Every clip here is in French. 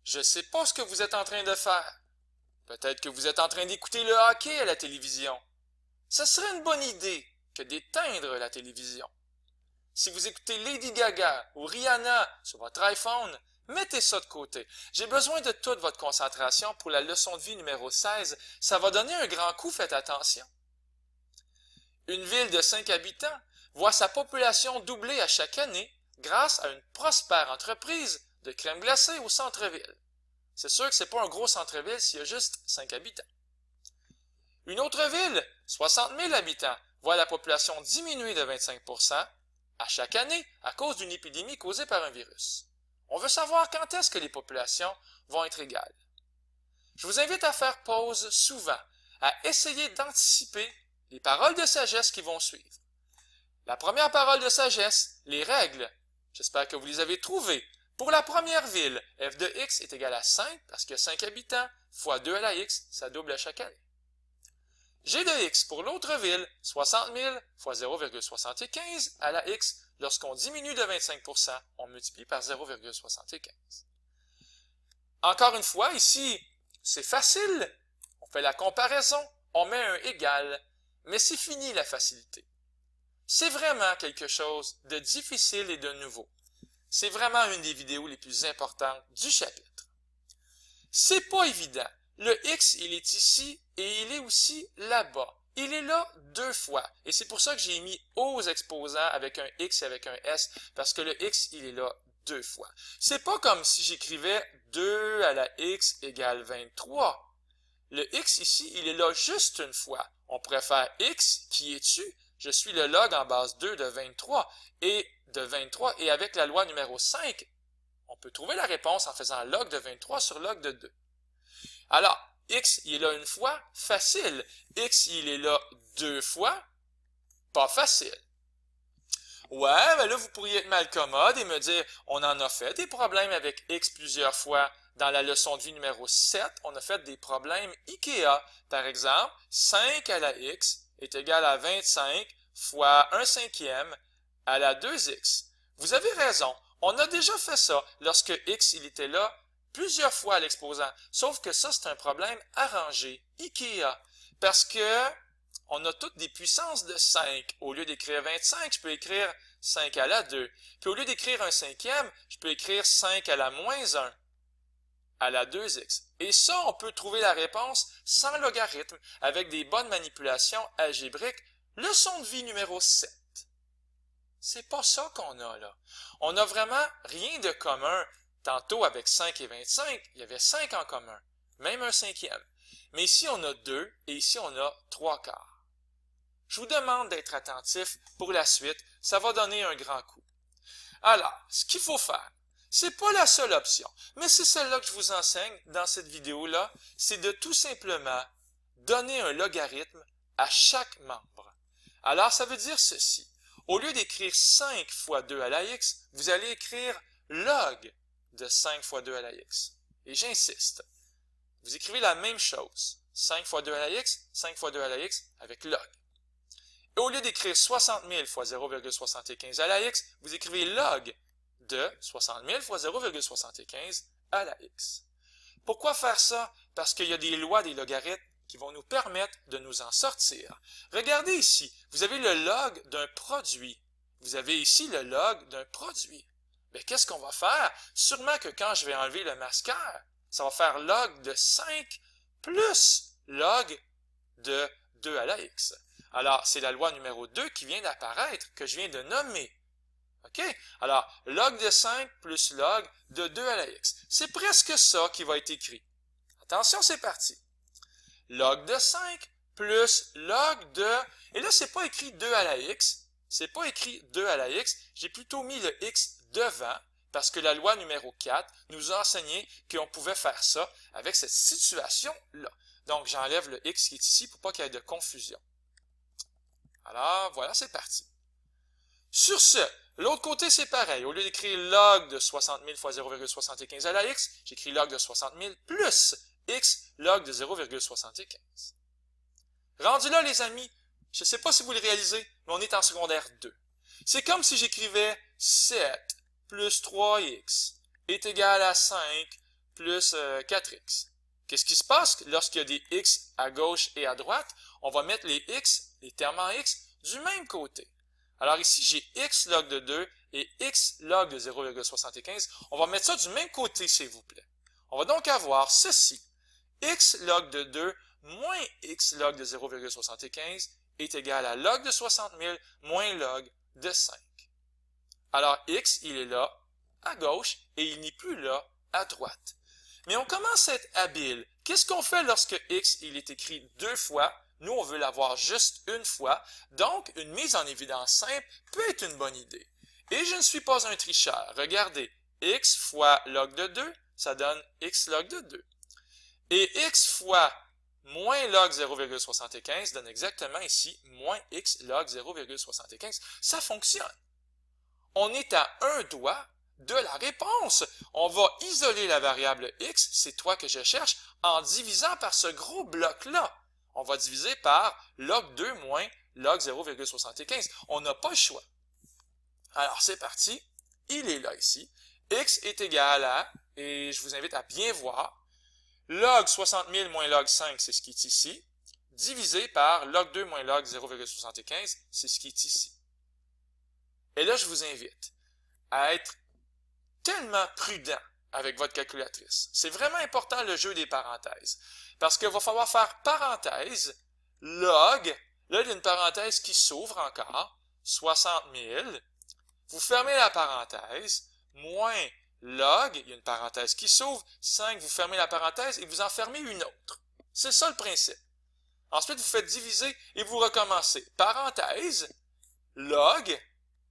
Je sais pas ce que vous êtes en train de faire. Peut-être que vous êtes en train d'écouter le hockey à la télévision. Ce serait une bonne idée que d'éteindre la télévision. Si vous écoutez Lady Gaga ou Rihanna sur votre iPhone, mettez ça de côté. J'ai besoin de toute votre concentration pour la leçon de vie numéro 16. Ça va donner un grand coup, faites attention. Une ville de 5 habitants voit sa population doubler à chaque année grâce à une prospère entreprise de crème glacée au centre-ville. C'est sûr que c'est pas un gros centre-ville s'il y a juste 5 habitants. Une autre ville, 60 000 habitants, voit la population diminuer de 25% à chaque année à cause d'une épidémie causée par un virus. On veut savoir quand est-ce que les populations vont être égales. Je vous invite à faire pause souvent, à essayer d'anticiper les paroles de sagesse qui vont suivre. La première parole de sagesse, les règles. J'espère que vous les avez trouvées. Pour la première ville, f de x est égal à 5 parce qu'il y a 5 habitants, fois 2 à la x, ça double à chaque année. G de x pour l'autre ville, 60 000 fois 0,75 à la x. Lorsqu'on diminue de 25%, on multiplie par 0,75. Encore une fois, ici, c'est facile. On fait la comparaison, on met un égal, mais c'est fini la facilité. C'est vraiment quelque chose de difficile et de nouveau. C'est vraiment une des vidéos les plus importantes du chapitre. C'est pas évident. Le x, il est ici et il est aussi là-bas. Il est là 2 fois. Et c'est pour ça que j'ai mis aux exposants avec un x et avec un s, parce que le x, il est là 2 fois. C'est pas comme si j'écrivais 2 à la x égale 23. Le x ici, il est là juste une fois. On pourrait faire x, qui es-tu? Je suis le log en base 2 de 23. Et avec la loi numéro 5, on peut trouver la réponse en faisant log de 23 sur log de 2. Alors, x, il est là une fois, facile. X, il est là 2 fois, pas facile. Ouais, ben là, vous pourriez être malcommode et me dire, on en a fait des problèmes avec x plusieurs fois. Dans la leçon de vie numéro 7, on a fait des problèmes IKEA. Par exemple, 5 à la x est égal à 25 fois 1 cinquième à la 2x. Vous avez raison, on a déjà fait ça lorsque x il était là plusieurs fois à l'exposant. Sauf que ça, c'est un problème arrangé, IKEA. Parce que on a toutes des puissances de 5. Au lieu d'écrire 25, je peux écrire 5 à la 2. Puis au lieu d'écrire un cinquième, je peux écrire 5 à la moins 1 à la 2x. Et ça, on peut trouver la réponse sans logarithme avec des bonnes manipulations algébriques. Leçon de vie numéro 7. C'est pas ça qu'on a là. On n'a vraiment rien de commun. Tantôt, avec 5 et 25, il y avait 5 en commun, même un cinquième. Mais ici, on a 2 et ici, on a 3 quarts. Je vous demande d'être attentif pour la suite. Ça va donner un grand coup. Alors, ce qu'il faut faire, c'est pas la seule option, mais c'est celle-là que je vous enseigne dans cette vidéo-là, c'est de tout simplement donner un logarithme à chaque membre. Alors, ça veut dire ceci. Au lieu d'écrire 5 fois 2 à la x, vous allez écrire log de 5 fois 2 à la x. Et j'insiste. Vous écrivez la même chose. 5 fois 2 à la x, 5 fois 2 à la x avec log. Et au lieu d'écrire 60 000 fois 0,75 à la x, vous écrivez log de 60 000 fois 0,75 à la x. Pourquoi faire ça? Parce qu'il y a des lois des logarithmes qui vont nous permettre de nous en sortir. Regardez ici, vous avez le log d'un produit. Vous avez ici le log d'un produit. Mais qu'est-ce qu'on va faire? Sûrement que quand je vais enlever le mascara, ça va faire log de 5 plus log de 2 à la x. Alors, c'est la loi numéro 2 qui vient d'apparaître, que je viens de nommer. OK? Alors, log de 5 plus log de 2 à la x. C'est presque ça qui va être écrit. Attention, c'est parti. Log de 5 plus log de... Et là, c'est pas écrit 2 à la x. C'est pas écrit 2 à la x. J'ai plutôt mis le x devant parce que la loi numéro 4 nous a enseigné qu'on pouvait faire ça avec cette situation-là. Donc, j'enlève le x qui est ici pour pas qu'il y ait de confusion. Alors, voilà, c'est parti. Sur ce, l'autre côté, c'est pareil. Au lieu d'écrire log de 60 000 fois 0,75 à la x, j'écris log de 60 000 plus x log de 0,75. Rendu là, les amis, je ne sais pas si vous le réalisez, mais on est en secondaire 2. C'est comme si j'écrivais 7 plus 3x est égal à 5 plus 4x. Qu'est-ce qui se passe lorsqu'il y a des x à gauche et à droite? On va mettre les x, les termes en x, du même côté. Alors ici, j'ai x log de 2 et x log de 0,75. On va mettre ça du même côté, s'il vous plaît. On va donc avoir ceci. X log de 2 moins x log de 0,75 est égal à log de 60 000 moins log de 5. Alors x, il est là, à gauche, et il n'est plus là, à droite. Mais on commence à être habile. Qu'est-ce qu'on fait lorsque x, il est écrit deux fois? Nous, on veut l'avoir juste une fois. Donc, une mise en évidence simple peut être une bonne idée. Et je ne suis pas un tricheur. Regardez, x fois log de 2, ça donne x log de 2. Et x fois moins log 0,75 donne exactement ici moins x log 0,75. Ça fonctionne. On est à un doigt de la réponse. On va isoler la variable x, c'est toi que je cherche, en divisant par ce gros bloc-là. On va diviser par log 2 moins log 0,75. On n'a pas le choix. Alors, c'est parti. Il est là ici. X est égal à, et je vous invite à bien voir, log 60 000 moins log 5, c'est ce qui est ici, divisé par log 2 moins log 0,75, c'est ce qui est ici. Et là, je vous invite à être tellement prudent avec votre calculatrice. C'est vraiment important le jeu des parenthèses. Parce qu'il va falloir faire parenthèse, log, là il y a une parenthèse qui s'ouvre encore, 60 000, vous fermez la parenthèse, moins log, il y a une parenthèse qui s'ouvre, 5, vous fermez la parenthèse et vous en fermez une autre. C'est ça le principe. Ensuite, vous faites diviser et vous recommencez. Parenthèse, log,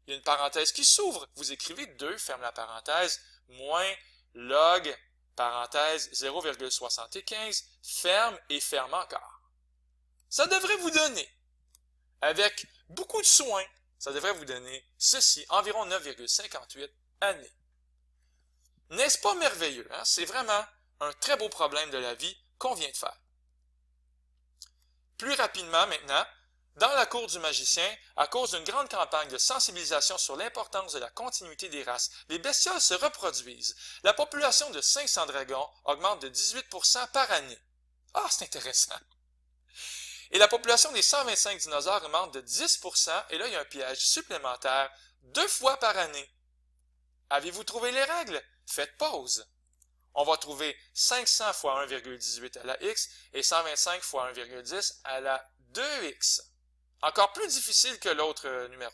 il y a une parenthèse qui s'ouvre, vous écrivez 2, ferme la parenthèse, moins log, parenthèse 0,75, ferme et ferme encore. Ça devrait vous donner, avec beaucoup de soin, ça devrait vous donner ceci, environ 9,58 années. N'est-ce pas merveilleux? Hein? C'est vraiment un très beau problème de la vie qu'on vient de faire. Plus rapidement maintenant, dans la cour du magicien, à cause d'une grande campagne de sensibilisation sur l'importance de la continuité des races, les bestioles se reproduisent. La population de 500 dragons augmente de 18% par année. Ah, c'est intéressant! Et la population des 125 dinosaures augmente de 10%, et là, il y a un piège supplémentaire, 2 fois par année. Avez-vous trouvé les règles? Faites pause. On va trouver 500 fois 1,18 à la x et 125 fois 1,10 à la 2x. Encore plus difficile que l'autre numéro.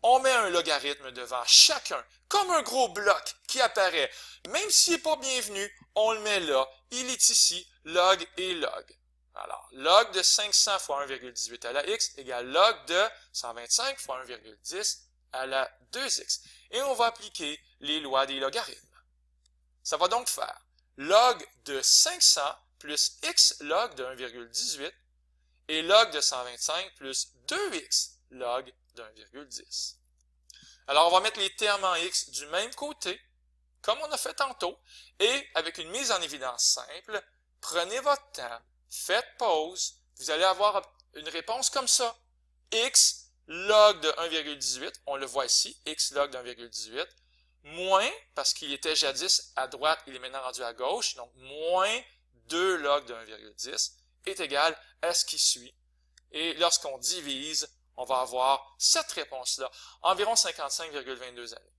On met un logarithme devant chacun, comme un gros bloc qui apparaît. Même s'il n'est pas bienvenu, on le met là. Il est ici, log et log. Alors, log de 500 fois 1,18 à la x égale log de 125 fois 1,10 à la 2x. Et on va appliquer les lois des logarithmes. Ça va donc faire log de 500 plus x log de 1,18 et log de 125 plus 2x log de 1,10. Alors, on va mettre les termes en x du même côté, comme on a fait tantôt, et avec une mise en évidence simple, prenez votre temps, faites pause, vous allez avoir une réponse comme ça. X log de 1,18, on le voit ici, x log de 1,18, moins, parce qu'il était jadis à droite, il est maintenant rendu à gauche, donc moins 2 log de 1,10 est égal à ce qui suit. Et lorsqu'on divise, on va avoir cette réponse-là, environ 55,22 années.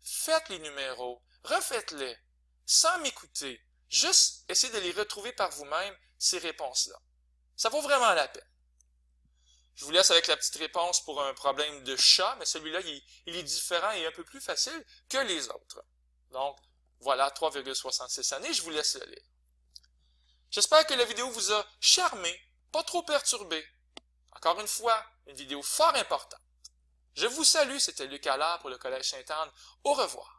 Faites les numéros, refaites-les, sans m'écouter. Juste essayez de les retrouver par vous-même, ces réponses-là. Ça vaut vraiment la peine. Je vous laisse avec la petite réponse pour un problème de chat, mais celui-là, il est différent et un peu plus facile que les autres. Donc, voilà, 3,66 années, je vous laisse le lire. J'espère que la vidéo vous a charmé, pas trop perturbé. Encore une fois, une vidéo fort importante. Je vous salue, c'était Luc Allard pour le Collège Sainte-Anne. Au revoir.